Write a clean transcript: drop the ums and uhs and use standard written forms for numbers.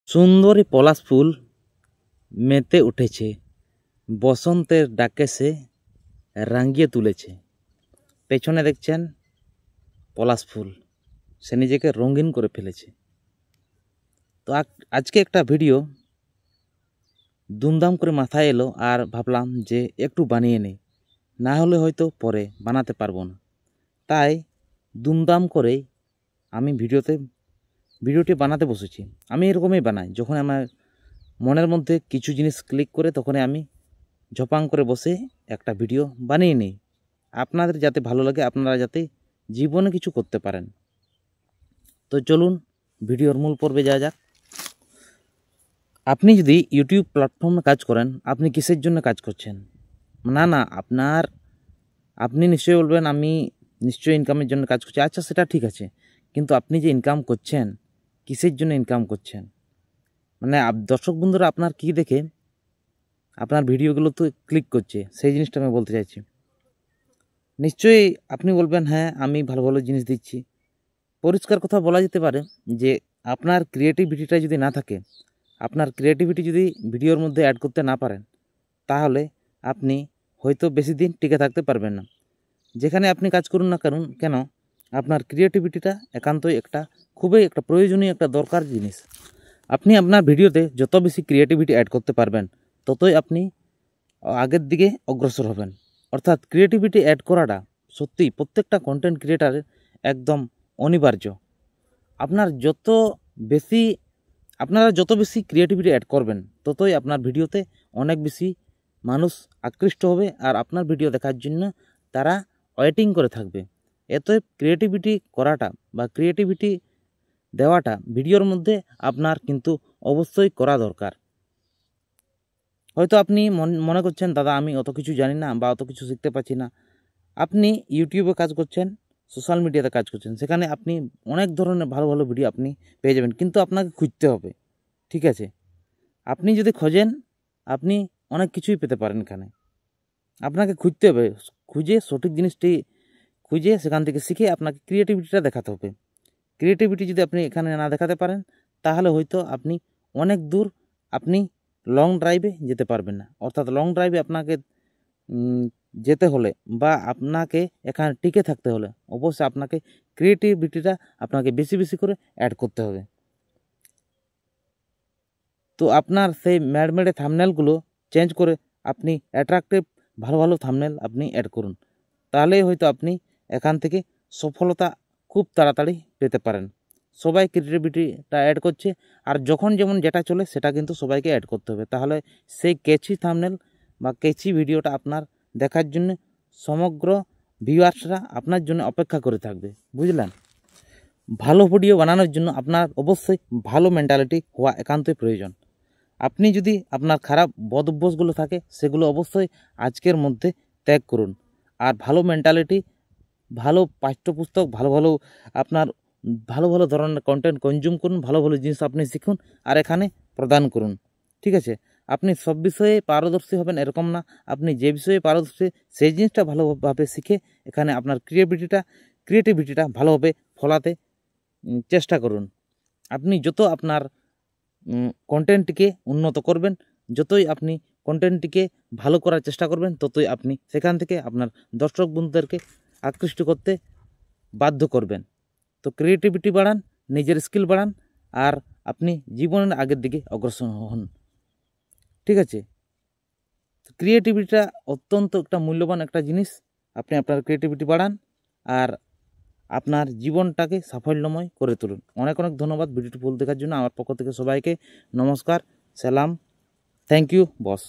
সুন্দরী পলাশ ফুল মেতে উঠেছে, বসন্তের ডাকে সে রাঙিয়ে তুলেছে। পেছনে দেখছেন পলাশ ফুল, সে নিজেকে রঙিন করে ফেলেছে। তো আজকে একটা ভিডিও দুমদাম করে মাথায় এলো আর ভাবলাম যে একটু বানিয়ে নেই, না হলে হয়তো পরে বানাতে পারবো না। তাই দুমদাম করেই আমি ভিডিওটি বানাতে বসেছি। আমি এরকমই বানাই, যখন আমার মনের মধ্যে কিছু জিনিস ক্লিক করে তখনই আমি ঝপাং করে বসে একটা ভিডিও বানিয়ে নিই, আপনাদের যাতে ভালো লাগে, আপনারা যাতে জীবনে কিছু করতে পারেন। তো চলুন ভিডিওর মূল পর্বে যাওয়া যাক। আপনি যদি ইউটিউব প্ল্যাটফর্মে কাজ করেন, আপনি কিসের জন্য কাজ করছেন? না আপনি নিশ্চয়ই বলবেন আমি নিশ্চয়ই ইনকামের জন্য কাজ করছি। আচ্ছা, সেটা ঠিক আছে, কিন্তু আপনি যে ইনকাম করছেন, কিসের জন্য ইনকাম করছেন? মানে দর্শক বন্ধুরা আপনার কি দেখে আপনার ভিডিওগুলো তো ক্লিক করছে, সেই জিনিসটা আমি বলতে চাইছি। নিশ্চয়ই আপনি বলবেন হ্যাঁ, আমি ভালো ভালো জিনিস দিচ্ছি। পরিষ্কার কথা বলা যেতে পারে যে আপনার ক্রিয়েটিভিটিটা যদি না থাকে, আপনার ক্রিয়েটিভিটি যদি ভিডিওর মধ্যে অ্যাড করতে না পারেন, তাহলে আপনি হয়তো বেশি দিন টিকে থাকতে পারবেন না। যেখানে আপনি কাজ করুন না কেন, আপনার ক্রিয়েটিভিটিটা একান্তই খুবই একটা প্রয়োজনীয় একটা দরকার জিনিস। আপনি আপনার ভিডিওতে যত বেশি ক্রিয়েটিভিটি অ্যাড করতে পারবেন, ততই আপনি আগের দিকে অগ্রসর হবেন। অর্থাৎ ক্রিয়েটিভিটি অ্যাড করাটা সত্যিই প্রত্যেকটা কন্টেন্ট ক্রিয়েটারের একদম অনিবার্য। আপনারা যত বেশি ক্রিয়েটিভিটি অ্যাড করবেন, ততই আপনার ভিডিওতে অনেক বেশি মানুষ আকৃষ্ট হবে, আর আপনার ভিডিও দেখার জন্য তারা ওয়েটিং করে থাকবে। এতএব ক্রিয়েটিভিটি করাটা বা ক্রিয়েটিভিটি দেওয়াটা ভিডিওর মধ্যে আপনার কিন্তু অবশ্যই করা দরকার। হয়তো আপনি মনে করছেন দাদা আমি অত কিছু জানি না বা অত কিছু শিখতে পারছি না। আপনি ইউটিউবে কাজ করছেন, সোশ্যাল মিডিয়াতে কাজ করছেন, সেখানে আপনি অনেক ধরনের ভালো ভালো ভিডিও আপনি পেয়ে যাবেন, কিন্তু আপনাকে খুঁজতে হবে। ঠিক আছে, আপনি যদি খোঁজেন, আপনি অনেক কিছুই পেতে পারেন। এখানে আপনাকে খুঁজতে হবে, খুঁজে সঠিক জিনিসটি খুঁজে সেখান থেকে শিখে আপনাকে ক্রিয়েটিভিটিটা দেখাতে হবে। ক্রিয়েটিভিটি যদি আপনি এখানে না দেখাতে পারেন, তাহলে হয়তো আপনি অনেক দূর আপনি লং ড্রাইভে যেতে পারবেন না। অর্থাৎ লং ড্রাইভে আপনাকে যেতে হলে বা আপনাকে এখানে টিকে থাকতে হলে অবশ্যই আপনাকে ক্রিয়েটিভিটিটা আপনাকে বেশি বেশি করে অ্যাড করতে হবে। তো আপনার সেই ম্যাডমেডে থাম্বনেলগুলো চেঞ্জ করে আপনি অ্যাট্রাকটিভ ভালো ভালো থাম্বনেল আপনি অ্যাড করুন, তাহলেই হয়তো আপনি এখান থেকে সফলতা খুব তাড়াতাড়ি পেতে পারেন। সবাই ক্রিয়েটিভিটিটা অ্যাড করছে, আর যখন যেমন যেটা চলে সেটা কিন্তু সবাইকে অ্যাড করতে হবে, তাহলে সেই ক্যাচি থাম্বনেল বা ক্যাচি ভিডিওটা আপনার দেখার জন্য সমগ্র ভিউয়ার্সরা আপনার জন্য অপেক্ষা করে থাকবে। বুঝলেন? ভালো ভিডিও বানানোর জন্য আপনার অবশ্যই ভালো মেন্টালিটি হওয়া একান্তই প্রয়োজন। আপনি যদি আপনার খারাপ বদ অভ্যাসগুলো থাকে, সেগুলো অবশ্যই আজকের মধ্যে ত্যাগ করুন। আর ভালো মেন্টালিটি, ভালো পাঠ্যপুস্তক, ভালো ভালো ধরনের কন্টেন্ট কনজিউম করুন, ভালো ভালো জিনিস আপনি শিখুন আর এখানে প্রদান করুন। ঠিক আছে, আপনি সব বিষয়ে পারদর্শী হবেন এরকম না, আপনি যে বিষয়ে পারদর্শী সেই জিনিসটা ভালোভাবে শিখে এখানে আপনার ক্রিয়েটিভিটিটা ভালোভাবে ফলাতে চেষ্টা করুন। আপনি যত আপনার কন্টেন্টটিকে উন্নত করবেন, যতই আপনি কন্টেন্টটিকে ভালো করার চেষ্টা করবেন, ততই আপনি সেখান থেকে আপনার দর্শক বন্ধুদেরকে আকৃষ্ট করতে বাধ্য করবেন। তো ক্রিয়েটিভিটি বাড়ান, নিজের স্কিল বাড়ান, আর আপনি জীবনের আগের দিকে অগ্রসর হন। ঠিক আছে, ক্রিয়েটিভিটিটা অত্যন্ত একটা মূল্যবান একটা জিনিস। আপনি আপনার ক্রিয়েটিভিটি বাড়ান আর আপনার জীবনটাকে সাফল্যময় করে তুলুন। অনেক অনেক ধন্যবাদ ভিডিওটি ফুল দেখার জন্য। আমার পক্ষ থেকে সবাইকে নমস্কার, সালাম, থ্যাংক ইউ বস।